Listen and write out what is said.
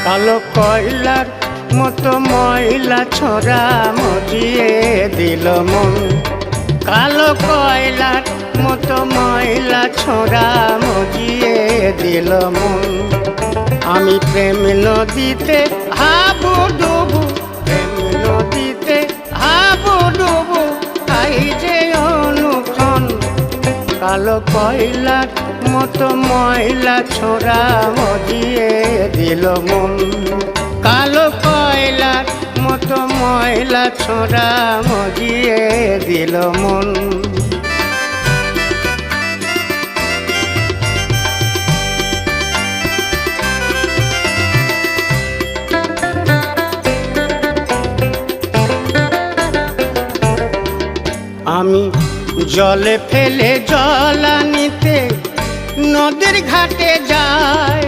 কালো কয়লার মতো ময়লা ছোড়া মজিয়ে দিল মন। কালো কয়লার মতো ময়লা ছোড়া মজিয়ে দিল মন। আমি প্রেম নদীতে হাবুডুবু, প্রেম নদীতে হাবুডুবু, তাই যে অনুক্ষণ। কালো কয়লার মতো ময়লা ছোড়া মজিয়ে দিল মন। কালো কয়লার মতো ময়লা ছোড়া মজিয়ে দিল মন। আমি জলে ফেলে জল আনিতে নদীর ঘাটে যাই।